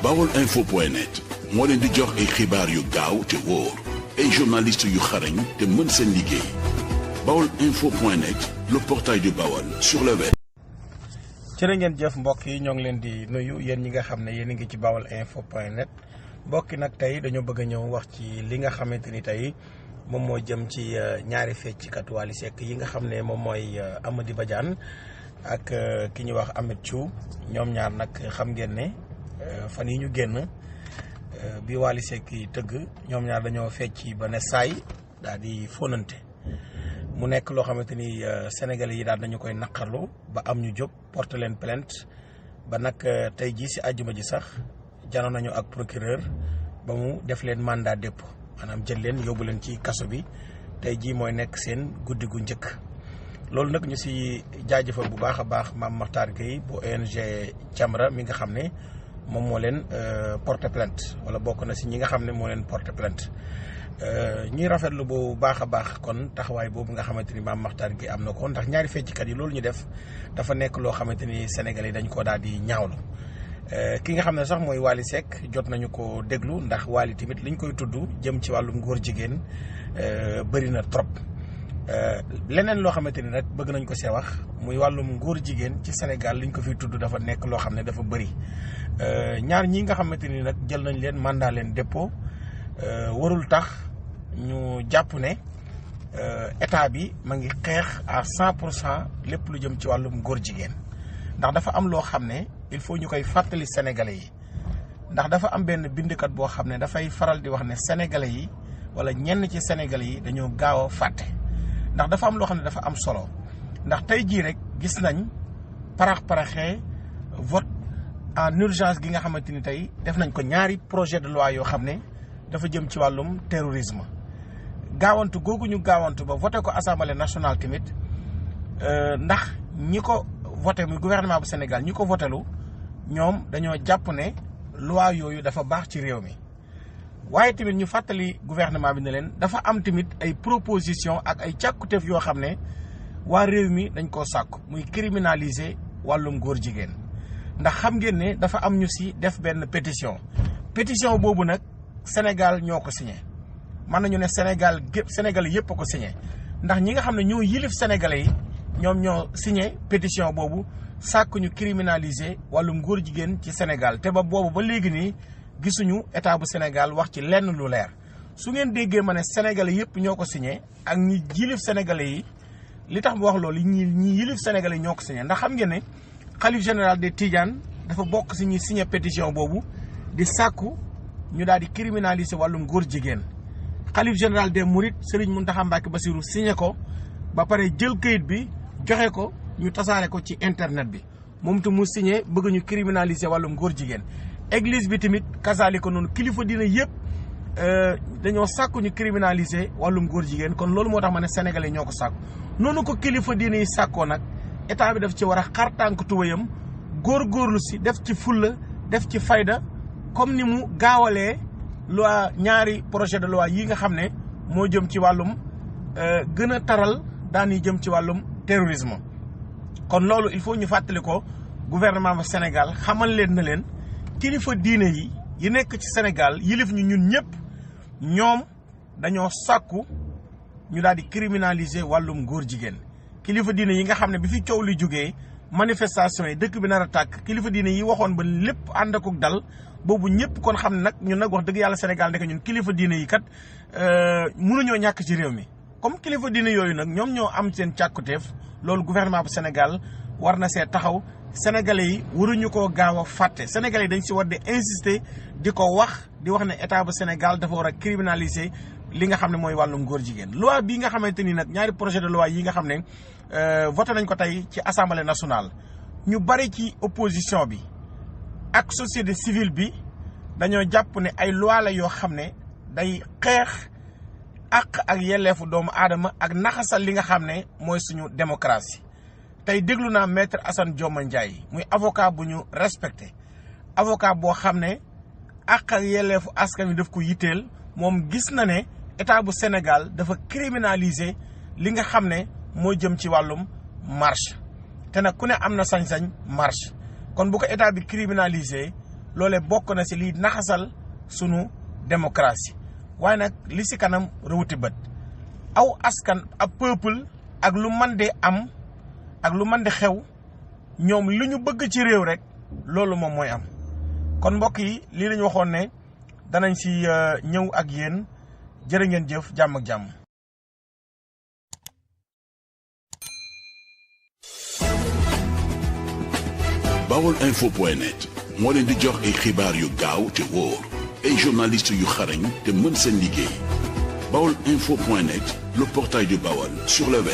baolinfo.net moo leen di jox ay xibaar yu gaaw te wóor ay journalistes yu xarañ te mën seen liggéey baolinfo.net le portail du Baol sur le web. jërë ngeen jëf mbokk yi ñoo ngi leen di nuyu yéen ñi nga xam ne yéen a ngi ci baolinfo.net mbokk yi nag tey dañoo bëgg a ñëw wax ci li nga xamante ni tey moom moo jëm ci ñaari fecckat Wally Seck yi nga xam ne moom mooy Amady Badiane ak ki ñuy wax Ameth Thiou ñoom ñaar nag xam ngeen ne fan yi ñu génn bi Wally Seck yi tëgg ñoom ñaar dañoo fecc ba ne saay daal di fóonante mu nekk loo xamante ni Sénégalais yi daal nañu koy naqarlu ba am ñu jóg porte leen plainte ba nag tey jii si àjjuma ji sax janoon nañu ak procureur ba mu def leen mandat dépôt maanaam jël leen yóbbu leen ci kaso bi tey jii mooy nekk seen guddi gu njëkk loolu nag ñu si jaajëfal bu baax a baax Mame Makhtar Gueye bu ONG Jamra mi nga xam ne moom moo leen porte plainte wala bokk na si ñi nga xam ne moo leen porte plainte ñuy rafetlu bu baax a baax kon taxawaay boobu nga xamante ni Mame Makhtar Gueye am na ko ndax ñaari fecckat yi loolu ñu def dafa nekk loo xamante ni Sénégalais yi dañ ko daal di ñaawlu ki nga xam ne sax mooy Wally Seck jot nañu ko déglu ndax Wally tamit liñ koy tudd jëm ci wàllum góor jigéen bëri na trop leneen loo xamante ni nag bëgg nañ ko see wax muy wàllum góor jigéen ci Sénégal liñ ko fiy tudd dafa nekk loo xam ne dafa bëri ñaar ñi nga xamante ni nag jël nañ leen mandat leen dépôt warul tax ñu jàpp ne état bi ma ngi xeex à 100% lépp lu jëm ci wàllum góor jigéen ndax dafa am loo xam ne il faut ñu koy fàttali sénégalais yi ndax dafa am benn bindkat boo xam ne dafay faral di wax ne sénégalais yi wala ñenn ci sénégalais yi dañoo gaaw a fàtte ndax dafa am loo xam ne dafa am solo ndax tey jii rek gis nañ paraxee vote en urgence gi nga xamante ni tey def nañ ko ñaari projet de loi yoo xam ne dafa jëm ci wàllum terrorisme gaawantu googu ñu gaawantu ba voté ko assemblée nationale tamit ndax ñi ko voté muy gouvernement bu Sénégal ñi ko votélu ñoom dañoo jàpp ne loi yooyu dafa baax ci réew mi waaye tamit ñu fàttali gouvernement bi ne leen dafa am tamit ay proposition ak ay càkkutéef yoo xam ne waa réew mi dañ koo sàkku muy criminaliser wàllum góor jigéen ndax xam ngeen ne dafa am ñu si def benn pétition boobu nag Sénégal ñoo ko signé mën nañu ne Sénégal yëpp a ko signé ndax ñi nga xam ne ñoo yilif Sénégalais yi ñoom ñoo signé pétition boobu sàkk ñu criminaliser wàllum góor jigéen ci Sénégal te ba boobu ba léegi nii gisuñu état bu Sénégal wax ci lenn lu leer su ngeen déggee ma ne Sénégalais yëpp ñoo ko signé ak ñi yilif Sénégalais yi li tax mu wax loolu ñi yilif Sénégalais yi ñoo ko signé ndax xam ngeen ne xalif général des Tidianes dafa bokk si ñi signé pétition boobu di sàkku ñu daal di criminaliser wàllum góor jigéen xalif général des Mourides Serigne Mountakha Mbacké Bassirou signé ko ba pare jël kayit bi joxe ko ñu tasaare ko ci internet bi moom te mu signé bëgg ñu criminaliser wàllum góor jigéen église bi tamit kasaali ko noonu kilifa dina yëpp dañoo sàkku ñu criminaliser wàllum góor jigéen kon loolu moo tax ma ne sénégalais ñoo ko sàkku noonu ko kilifa dina yi sàkkoo nag état bi daf ci war a xar tànk tuwayam góorgóorlu si def ci fulla def ci fayda comme ni mu gaawalee loi ñaari projet de loi yi nga xam ne moo jëm ci wàllum gën a taral daan yi jëm ci wàllum terrorisme kon loolu il faut ñu fàttali ko gouvernement bu Sénégal xamal leen na leen kilifa diine yi nekk ci Sénégal yilif ñu ñun ñëpp ñoom dañoo sàkku ñu daal di criminaliser wàllum góor jigéen kilifa diine yi nga xam ne bi fi coow li jógee manifestation yi dëkk bi nar a tàkk kilifa diine yi waxoon ba lépp ànd ak dal boobu ñëpp kon xam ne nag ñun nag wax dëgg yàlla Sénégal nekk ñun kilifa diine yi kat mënuñoo ñàkk ci réew mi comme kilifa diine yooyu nag ñoom ñoo am seen càkkutéef loolu gouvernement bu Sénégal war na see taxaw sénégalais yi waruñu koo gaaw a fàtte sénégalais yi dañ si war di insister di ko wax di wax ne état bu Sénégal dafa war a criminaliser li nga xam ne mooy wàllum góor jigéen loi bii nga xamante ni nag ñaari projet de loi yi nga xam ne voté nañ ko tey ci assemblée nationale ñu bari ci opposition bi ak société civile bi dañoo jàpp ne ay loi la yoo xam ne day xeex ak yelleefu doomu aadama ak naxasal li nga xam ne mooy suñu démocratie tey déglu naa maître Assane Dioma Ndiaye muy avocat bu ñu respecté avocat boo xam ne ak yelleefu askan wi daf ko yitteel moom gis na ne état bu Sénégal dafa criminaliser li nga xam ne moo jëm ci wàllum marche te nag ku ne am na sañ-sañ marche kon bu ko état bi criminaliser loolee bokk na si liy naxasal sunu démocratie waaye nag li si kanam rawuti bët aw askan ab peuple ak lu mën di am ak lu mën di xew ñoom li ñu bëgg ci réew rek loolu moom mooy am kon mbokk yi lii lañu waxoon ne danañ si ñëw ak yéen jërë ngeen jëf jàmm ak jàmm. Baolinfo.net moo leen di jox ay xibaar yu gaaw te wóor ay journaliste yu xarañ te mën seen liggéey Baolinfo.net, le portail du Baol sur le web.